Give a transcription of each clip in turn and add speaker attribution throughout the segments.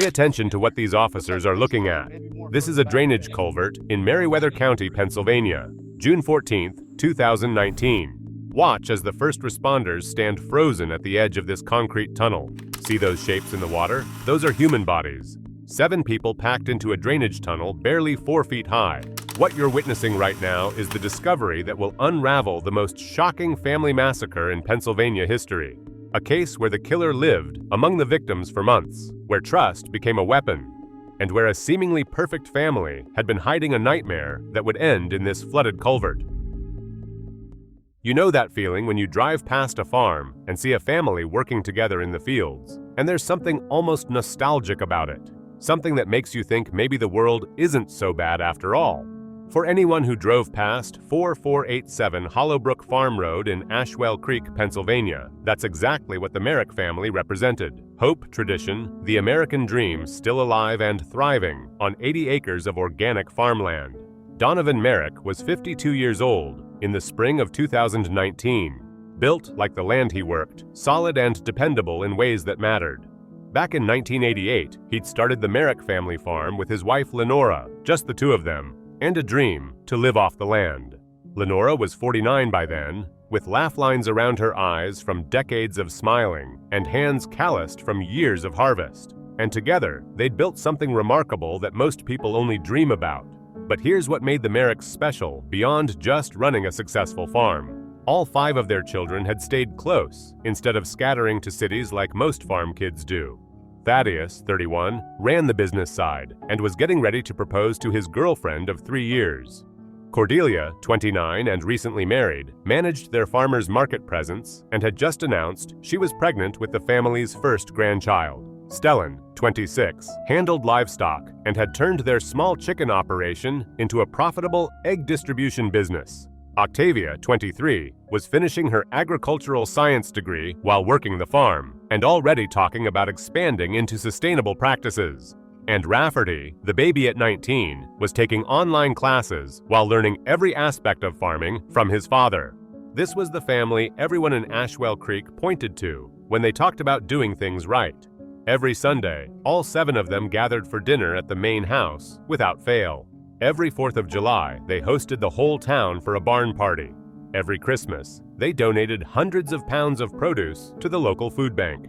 Speaker 1: Pay attention to what these officers are looking at. This is a drainage culvert in Meriwether County, Pennsylvania, June 14, 2019. Watch as the first responders stand frozen at the edge of this concrete tunnel. See those shapes in the water? Those are human bodies. 7 people packed into a drainage tunnel barely 4 feet high. What you're witnessing right now is the discovery that will unravel the most shocking family massacre in Pennsylvania history. A case where the killer lived among the victims for months, where trust became a weapon, and where a seemingly perfect family had been hiding a nightmare that would end in this flooded culvert. You know that feeling when you drive past a farm and see a family working together in the fields, and there's something almost nostalgic about it. Something that makes you think maybe the world isn't so bad after all. For anyone who drove past 4487 Hollowbrook Farm Road in Ashwell Creek, Pennsylvania, that's exactly what the Merrick family represented. Hope, tradition, the American dream still alive and thriving on 80 acres of organic farmland. Donovan Merrick was 52 years old in the spring of 2019. Built like the land he worked, solid and dependable in ways that mattered. Back in 1988, he'd started the Merrick Family Farm with his wife Lenora, just the two of them, and a dream to live off the land. Lenora was 49 by then, with laugh lines around her eyes from decades of smiling and hands calloused from years of harvest. And together, they'd built something remarkable that most people only dream about. But here's what made the Merricks special beyond just running a successful farm. All 5 of their children had stayed close, instead of scattering to cities like most farm kids do. Thaddeus, 31, ran the business side and was getting ready to propose to his girlfriend of 3 years. Cordelia, 29 and recently married, managed their farmer's market presence and had just announced she was pregnant with the family's first grandchild. Stellan, 26, handled livestock and had turned their small chicken operation into a profitable egg distribution business. Octavia, 23, was finishing her agricultural science degree while working the farm, and already talking about expanding into sustainable practices. And Rafferty, the baby at 19, was taking online classes while learning every aspect of farming from his father. This was the family everyone in Ashwell Creek pointed to when they talked about doing things right. Every Sunday, all 7 of them gathered for dinner at the main house, without fail. Every 4th of July, they hosted the whole town for a barn party. Every Christmas, they donated hundreds of pounds of produce to the local food bank.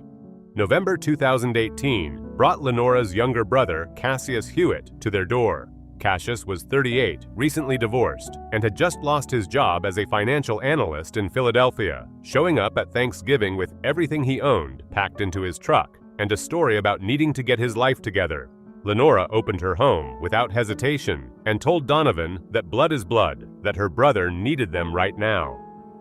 Speaker 1: November 2018 brought Lenora's younger brother, Cassius Hewitt, to their door. Cassius was 38, recently divorced, and had just lost his job as a financial analyst in Philadelphia, showing up at Thanksgiving with everything he owned packed into his truck, and a story about needing to get his life together. Lenora opened her home without hesitation and told Donovan that blood is blood, that her brother needed them right now.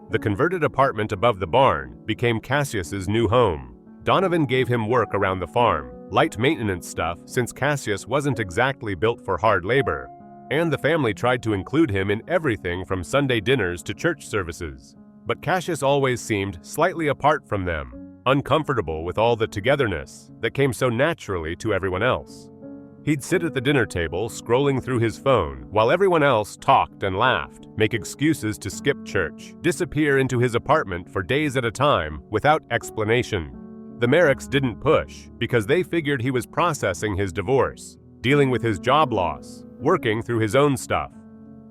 Speaker 1: The converted apartment above the barn became Cassius's new home. Donovan gave him work around the farm, light maintenance stuff since Cassius wasn't exactly built for hard labor, and the family tried to include him in everything from Sunday dinners to church services. But Cassius always seemed slightly apart from them, uncomfortable with all the togetherness that came so naturally to everyone else. He'd sit at the dinner table scrolling through his phone while everyone else talked and laughed, make excuses to skip church, disappear into his apartment for days at a time without explanation. The Merricks didn't push because they figured he was processing his divorce, dealing with his job loss, working through his own stuff.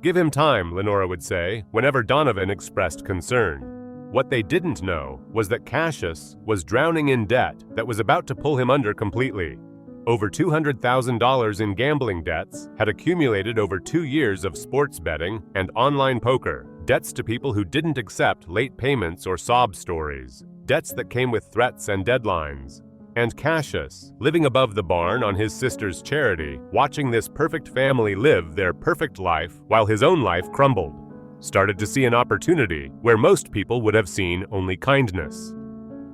Speaker 1: Give him time, Lenora would say, whenever Donovan expressed concern. What they didn't know was that Cassius was drowning in debt that was about to pull him under completely. Over $200,000 in gambling debts had accumulated over 2 years of sports betting and online poker, debts to people who didn't accept late payments or sob stories, debts that came with threats and deadlines. And Cassius, living above the barn on his sister's charity, watching this perfect family live their perfect life while his own life crumbled, started to see an opportunity where most people would have seen only kindness.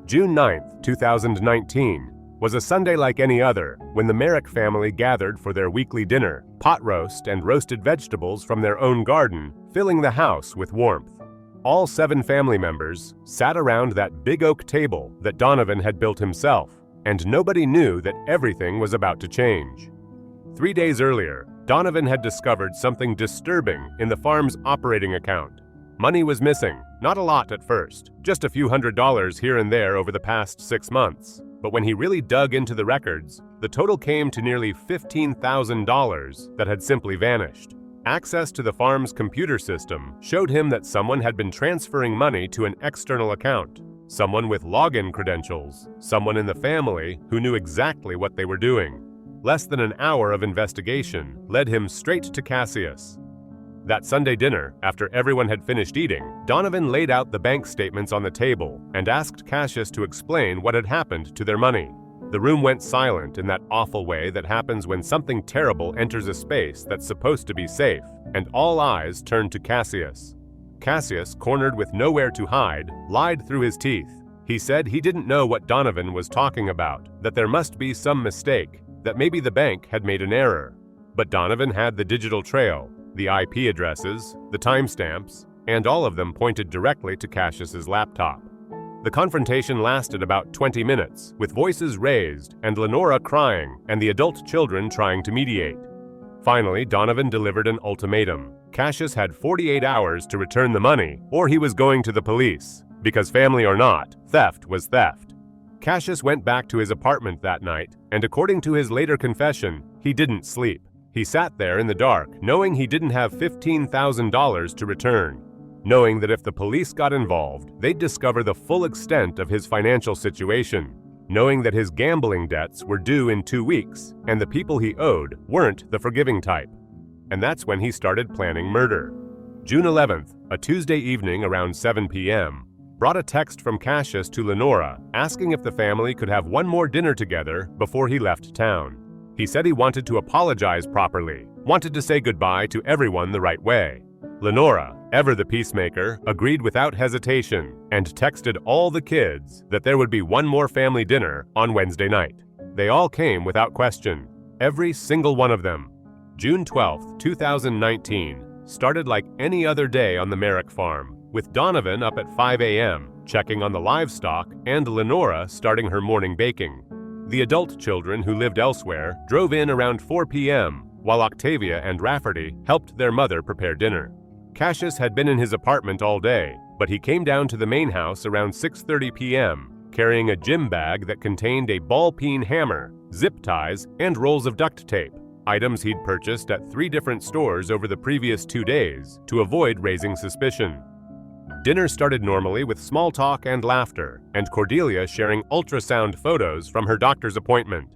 Speaker 1: June 9, 2019, was a Sunday like any other when the Merrick family gathered for their weekly dinner, pot roast and roasted vegetables from their own garden, filling the house with warmth. All 7 family members sat around that big oak table that Donovan had built himself, and nobody knew that everything was about to change. 3 days earlier, Donovan had discovered something disturbing in the farm's operating account. Money was missing, not a lot at first, just a few $100s here and there over the past 6 months. but when he really dug into the records, the total came to nearly $15,000 that had simply vanished. Access to the farm's computer system showed him that someone had been transferring money to an external account, someone with login credentials, someone in the family who knew exactly what they were doing. Less than an hour of investigation led him straight to Cassius. That Sunday dinner, after everyone had finished eating, Donovan laid out the bank statements on the table and asked Cassius to explain what had happened to their money. The room went silent in that awful way that happens when something terrible enters a space that's supposed to be safe, and all eyes turned to Cassius. Cassius, cornered with nowhere to hide, lied through his teeth. He said he didn't know what Donovan was talking about, that there must be some mistake, that maybe the bank had made an error. But Donovan had the digital trail, the IP addresses, the timestamps, and all of them pointed directly to Cassius's laptop. The confrontation lasted about 20 minutes, with voices raised and Lenora crying and the adult children trying to mediate. Finally, Donovan delivered an ultimatum. Cassius had 48 hours to return the money, or he was going to the police, because family or not, theft was theft. Cassius went back to his apartment that night, and according to his later confession, he didn't sleep. He sat there in the dark, knowing he didn't have $15,000 to return, knowing that if the police got involved, they'd discover the full extent of his financial situation, knowing that his gambling debts were due in 2 weeks, and the people he owed weren't the forgiving type. And that's when he started planning murder. June 11th, a Tuesday evening around 7 p.m., brought a text from Cassius to Lenora asking if the family could have one more dinner together before he left town. He said he wanted to apologize properly, wanted to say goodbye to everyone the right way. Lenora, ever the peacemaker, agreed without hesitation and texted all the kids that there would be one more family dinner on Wednesday night. They all came without question, every single one of them. June 12, 2019, started like any other day on the Merrick farm, with Donovan up at 5 a.m., checking on the livestock, and Lenora starting her morning baking. The adult children who lived elsewhere drove in around 4 p.m., while Octavia and Rafferty helped their mother prepare dinner. Cassius had been in his apartment all day, but he came down to the main house around 6:30 p.m., carrying a gym bag that contained a ball-peen hammer, zip ties, and rolls of duct tape, items he'd purchased at 3 different stores over the previous 2 days to avoid raising suspicion. Dinner started normally with small talk and laughter, and Cordelia sharing ultrasound photos from her doctor's appointment.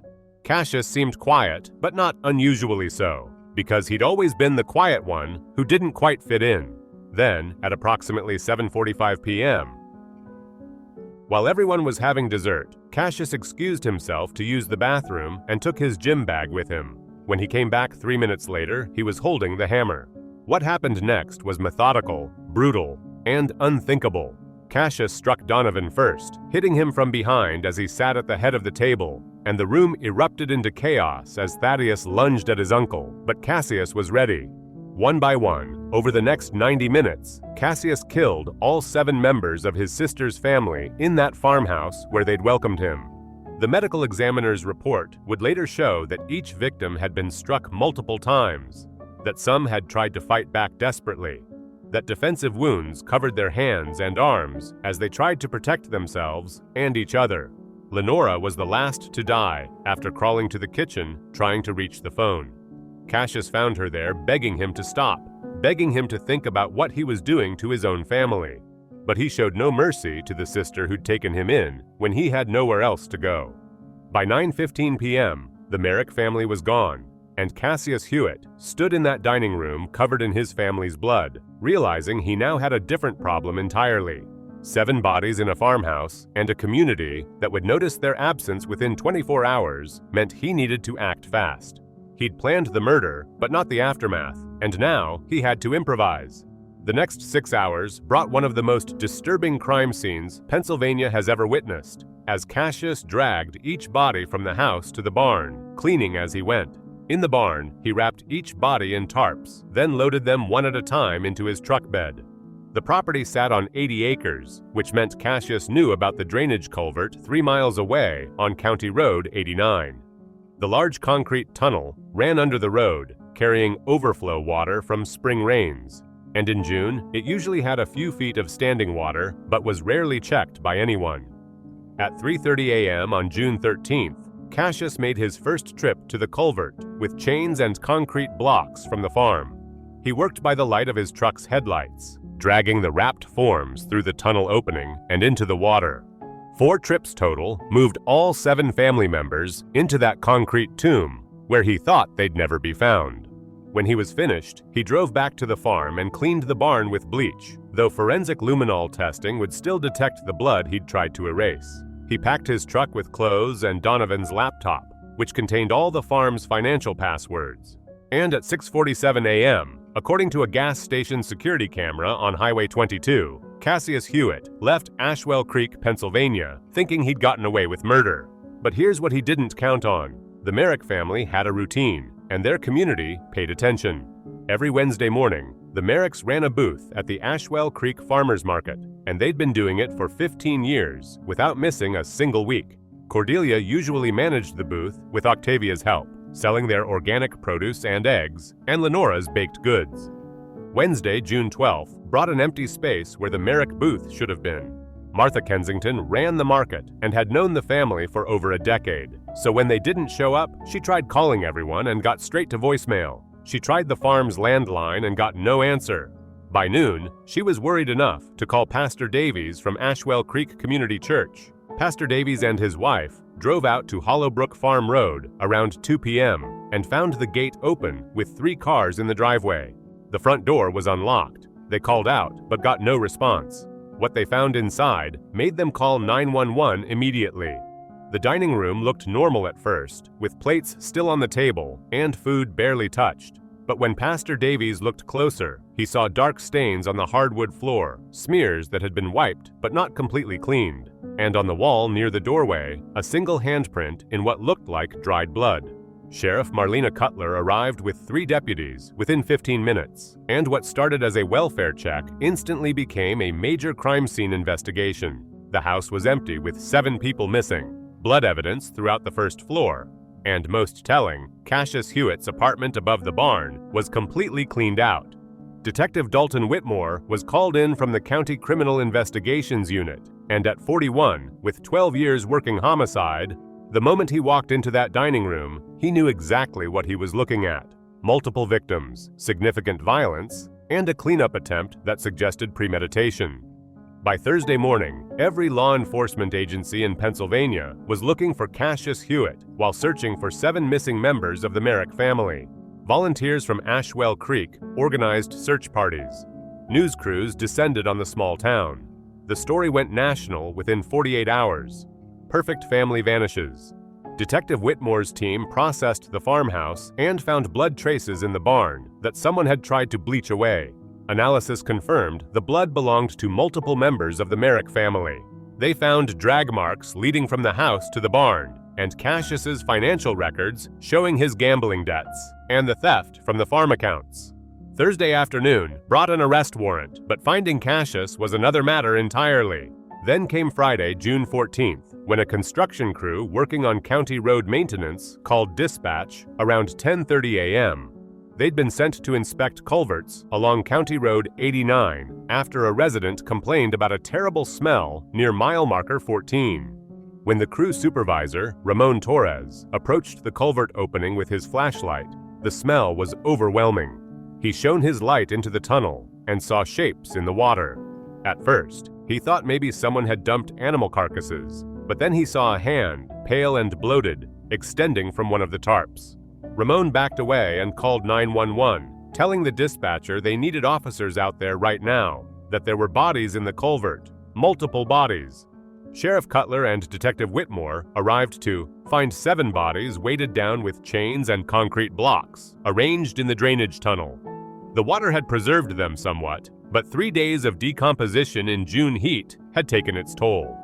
Speaker 1: Cassius seemed quiet, but not unusually so, because he'd always been the quiet one who didn't quite fit in. Then, at approximately 7:45 p.m., while everyone was having dessert, Cassius excused himself to use the bathroom and took his gym bag with him. When he came back 3 minutes later, he was holding the hammer. What happened next was methodical, brutal, and unthinkable. Cassius struck Donovan first, hitting him from behind as he sat at the head of the table, and the room erupted into chaos as Thaddeus lunged at his uncle, but Cassius was ready. One by one, over the next 90 minutes, Cassius killed all 7 members of his sister's family in that farmhouse where they'd welcomed him. The medical examiner's report would later show that each victim had been struck multiple times, that some had tried to fight back desperately, that defensive wounds covered their hands and arms as they tried to protect themselves and each other. Lenora was the last to die after crawling to the kitchen trying to reach the phone. Cassius found her there begging him to stop, begging him to think about what he was doing to his own family. But he showed no mercy to the sister who'd taken him in when he had nowhere else to go. By 9:15 p.m., the Merrick family was gone, and Cassius Hewitt stood in that dining room covered in his family's blood, realizing he now had a different problem entirely. 7 bodies in a farmhouse and a community that would notice their absence within 24 hours meant he needed to act fast. He'd planned the murder, but not the aftermath, and now he had to improvise. The next 6 hours brought one of the most disturbing crime scenes Pennsylvania has ever witnessed, as Cassius dragged each body from the house to the barn, cleaning as he went. In the barn, he wrapped each body in tarps, then loaded them one at a time into his truck bed. The property sat on 80 acres, which meant Cassius knew about the drainage culvert 3 miles away on County Road 89. The large concrete tunnel ran under the road, carrying overflow water from spring rains, and in June, it usually had a few feet of standing water, but was rarely checked by anyone. At 3:30 a.m. on June 13th, Cassius made his first trip to the culvert with chains and concrete blocks from the farm. He worked by the light of his truck's headlights, dragging the wrapped forms through the tunnel opening and into the water. 4 trips total moved all 7 family members into that concrete tomb where he thought they'd never be found. When he was finished, he drove back to the farm and cleaned the barn with bleach, though forensic luminol testing would still detect the blood he'd tried to erase. He packed his truck with clothes and Donovan's laptop, which contained all the farm's financial passwords. And at 6:47 a.m., according to a gas station security camera on Highway 22, Cassius Hewitt left Ashwell Creek, Pennsylvania, thinking he'd gotten away with murder. But here's what he didn't count on. The Merrick family had a routine, and their community paid attention. Every Wednesday morning, the Merricks ran a booth at the Ashwell Creek Farmers Market, and they'd been doing it for 15 years without missing a single week. Cordelia usually managed the booth with Octavia's help, selling their organic produce and eggs, and Lenora's baked goods. Wednesday, June 12th, brought an empty space where the Merrick booth should have been. Martha Kensington ran the market and had known the family for over a decade, so when they didn't show up, she tried calling everyone and got straight to voicemail. She tried the farm's landline and got no answer. By noon, she was worried enough to call Pastor Davies from Ashwell Creek Community Church. Pastor Davies and his wife drove out to Hollowbrook Farm Road around 2 p.m. and found the gate open with 3 cars in the driveway. The front door was unlocked. They called out but got no response. What they found inside made them call 911 immediately. The dining room looked normal at first, with plates still on the table and food barely touched. But when Pastor Davies looked closer, he saw dark stains on the hardwood floor, smears that had been wiped but not completely cleaned, and on the wall near the doorway, a single handprint in what looked like dried blood. Sheriff Marlena Cutler arrived with 3 deputies within 15 minutes, and what started as a welfare check instantly became a major crime scene investigation. The house was empty with 7 people missing, blood evidence throughout the first floor, and most telling, Cassius Hewitt's apartment above the barn was completely cleaned out. Detective Dalton Whitmore was called in from the County Criminal Investigations Unit, and at 41, with 12 years working homicide, the moment he walked into that dining room, he knew exactly what he was looking at. Multiple victims, significant violence, and a cleanup attempt that suggested premeditation. By Thursday morning, every law enforcement agency in Pennsylvania was looking for Cassius Hewitt while searching for 7 missing members of the Merrick family. Volunteers from Ashwell Creek organized search parties. News crews descended on the small town. The story went national within 48 hours. Perfect family vanishes. Detective Whitmore's team processed the farmhouse and found blood traces in the barn that someone had tried to bleach away. Analysis confirmed the blood belonged to multiple members of the Merrick family. They found drag marks leading from the house to the barn, and Cassius's financial records showing his gambling debts, and the theft from the farm accounts. Thursday afternoon brought an arrest warrant, but finding Cassius was another matter entirely. Then came Friday, June 14th, when a construction crew working on county road maintenance called dispatch around 10:30 a.m. They'd been sent to inspect culverts along County Road 89 after a resident complained about a terrible smell near mile marker 14. When the crew supervisor, Ramon Torres, approached the culvert opening with his flashlight, the smell was overwhelming. He shone his light into the tunnel and saw shapes in the water. At first, he thought maybe someone had dumped animal carcasses, but then he saw a hand, pale and bloated, extending from one of the tarps. Ramon backed away and called 911, telling the dispatcher they needed officers out there right now, that there were bodies in the culvert, multiple bodies. Sheriff Cutler and Detective Whitmore arrived to find 7 bodies weighted down with chains and concrete blocks, arranged in the drainage tunnel. The water had preserved them somewhat, but 3 days of decomposition in June heat had taken its toll.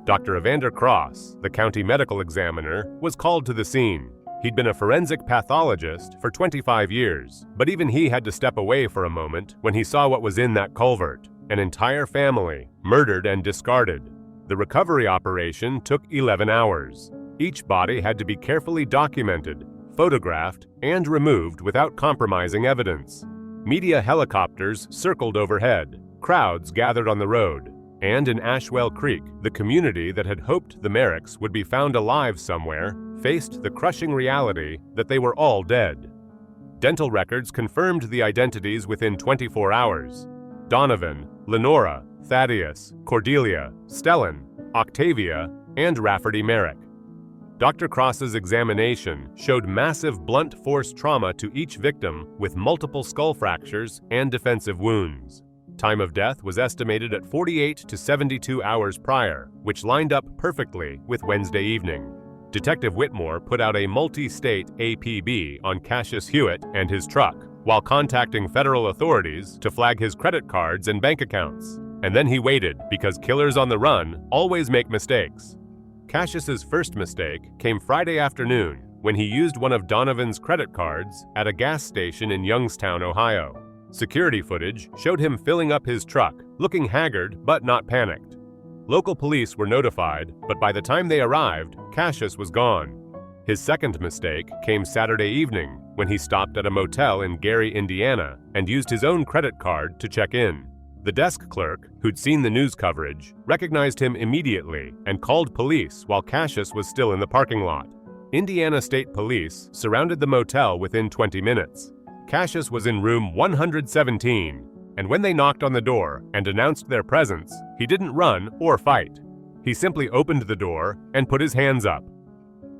Speaker 1: Dr. Evander Cross, the county medical examiner, was called to the scene. He'd been a forensic pathologist for 25 years, but even he had to step away for a moment when he saw what was in that culvert, an entire family, murdered and discarded. The recovery operation took 11 hours. Each body had to be carefully documented, photographed, and removed without compromising evidence. Media helicopters circled overhead. Crowds gathered on the road. And in Ashwell Creek, the community that had hoped the Merricks would be found alive somewhere faced the crushing reality that they were all dead. Dental records confirmed the identities within 24 hours. Donovan, Lenora, Thaddeus, Cordelia, Stellan, Octavia, and Rafferty Merrick. Dr. Cross's examination showed massive blunt force trauma to each victim with multiple skull fractures and defensive wounds. Time of death was estimated at 48 to 72 hours prior, which lined up perfectly with Wednesday evening. Detective Whitmore put out a multi-state APB on Cassius Hewitt and his truck, while contacting federal authorities to flag his credit cards and bank accounts. And then he waited, because killers on the run always make mistakes. Cassius's first mistake came Friday afternoon when he used one of Donovan's credit cards at a gas station in Youngstown, Ohio. Security footage showed him filling up his truck, looking haggard but not panicked. Local police were notified, but by the time they arrived, Cassius was gone. His second mistake came Saturday evening when he stopped at a motel in Gary, Indiana, and used his own credit card to check in. The desk clerk, who'd seen the news coverage, recognized him immediately and called police while Cassius was still in the parking lot. Indiana State Police surrounded the motel within 20 minutes. Cassius was in room 117, and when they knocked on the door and announced their presence, he didn't run or fight. He simply opened the door and put his hands up.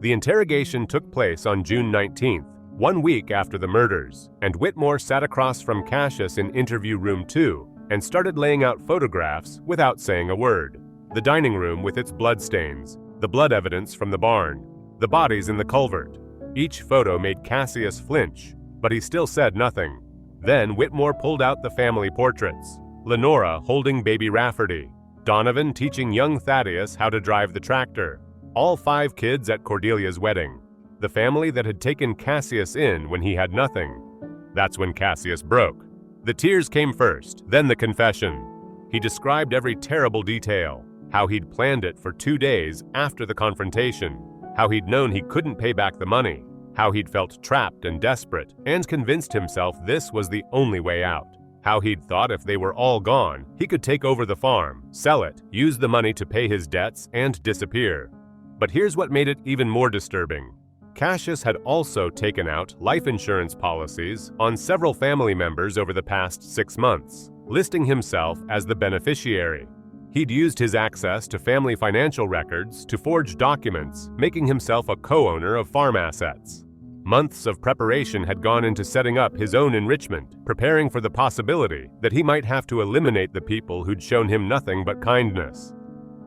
Speaker 1: The interrogation took place on June 19th, 1 week after the murders, and Whitmore sat across from Cassius in interview room 2 and started laying out photographs without saying a word. The dining room with its bloodstains, the blood evidence from the barn, the bodies in the culvert. Each photo made Cassius flinch, but he still said nothing. Then Whitmore pulled out the family portraits. Lenora holding baby Rafferty, Donovan teaching young Thaddeus how to drive the tractor, all 5 kids at Cordelia's wedding, the family that had taken Cassius in when he had nothing. That's when Cassius broke. The tears came first, then the confession. He described every terrible detail, how he'd planned it for 2 days after the confrontation, how he'd known he couldn't pay back the money, how he'd felt trapped and desperate and convinced himself this was the only way out, how he'd thought if they were all gone, he could take over the farm, sell it, use the money to pay his debts, and disappear. But here's what made it even more disturbing. Cassius had also taken out life insurance policies on several family members over the past 6 months, listing himself as the beneficiary. He'd used his access to family financial records to forge documents, making himself a co-owner of farm assets. Months of preparation had gone into setting up his own enrichment, preparing for the possibility that he might have to eliminate the people who'd shown him nothing but kindness.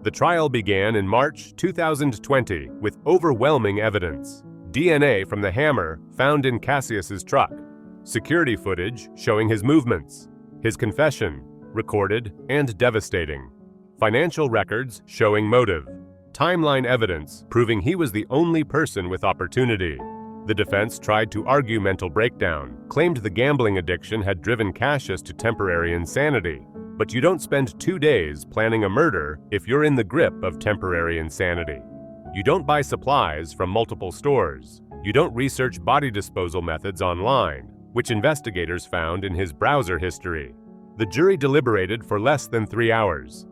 Speaker 1: The trial began in March 2020 with overwhelming evidence. DNA from the hammer found in Cassius's truck, security footage showing his movements, his confession, recorded and devastating, financial records showing motive, timeline evidence proving he was the only person with opportunity. The defense tried to argue mental breakdown, claimed the gambling addiction had driven Cassius to temporary insanity. But you don't spend 2 days planning a murder if you're in the grip of temporary insanity. You don't buy supplies from multiple stores. You don't research body disposal methods online, which investigators found in his browser history. The jury deliberated for less than 3 hours.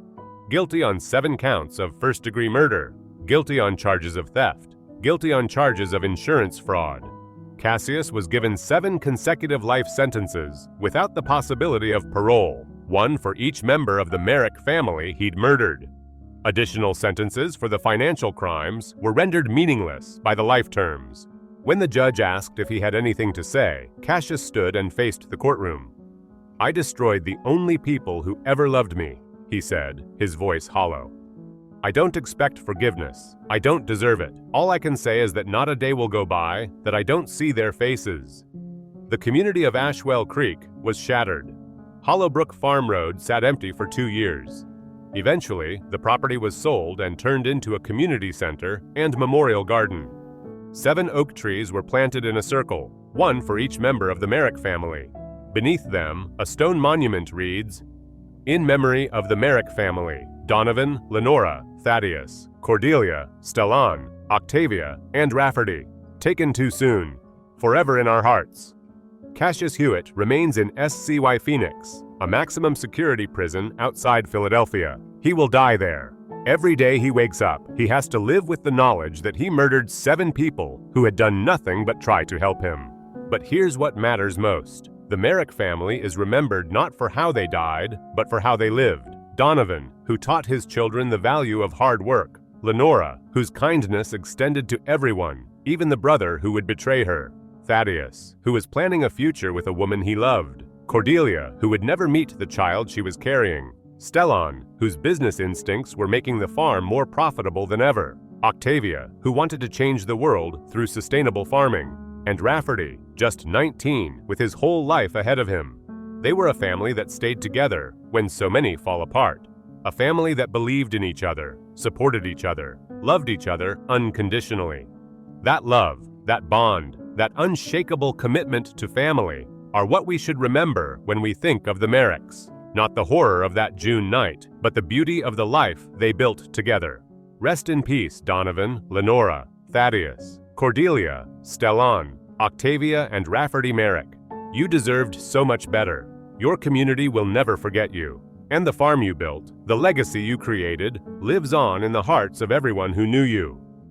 Speaker 1: Guilty on 7 counts of first-degree murder, guilty on charges of theft, guilty on charges of insurance fraud. Cassius was given 7 consecutive life sentences without the possibility of parole, 1 for each member of the Merrick family he'd murdered. Additional sentences for the financial crimes were rendered meaningless by the life terms. When the judge asked if he had anything to say, Cassius stood and faced the courtroom. "I destroyed the only people who ever loved me," he said, his voice hollow. "I don't expect forgiveness. I don't deserve it. All I can say is that not a day will go by that I don't see their faces." The community of Ashwell Creek was shattered. Hollowbrook Farm Road sat empty for 2 years. Eventually, the property was sold and turned into a community center and memorial garden. 7 oak trees were planted in a circle, 1 for each member of the Merrick family. Beneath them, a stone monument reads, "In memory of the Merrick family, Donovan, Lenora, Thaddeus, Cordelia, Stellan, Octavia, and Rafferty, taken too soon, forever in our hearts." Cassius Hewitt remains in SCY Phoenix, a maximum security prison outside Philadelphia. He will die there. Every day he wakes up, he has to live with the knowledge that he murdered 7 people who had done nothing but try to help him. But here's what matters most. The Merrick family is remembered not for how they died, but for how they lived. Donovan, who taught his children the value of hard work. Lenora, whose kindness extended to everyone, even the brother who would betray her. Thaddeus, who was planning a future with a woman he loved. Cordelia, who would never meet the child she was carrying. Stellan, whose business instincts were making the farm more profitable than ever. Octavia, who wanted to change the world through sustainable farming. And Rafferty, just 19, with his whole life ahead of him. They were a family that stayed together when so many fall apart. A family that believed in each other, supported each other, loved each other unconditionally. That love, that bond, that unshakable commitment to family are what we should remember when we think of the Merricks. Not the horror of that June night, but the beauty of the life they built together. Rest in peace, Donovan, Lenora, Thaddeus, Cordelia, Stellan, Octavia, and Rafferty Merrick. You deserved so much better. Your community will never forget you. And the farm you built, the legacy you created, lives on in the hearts of everyone who knew you.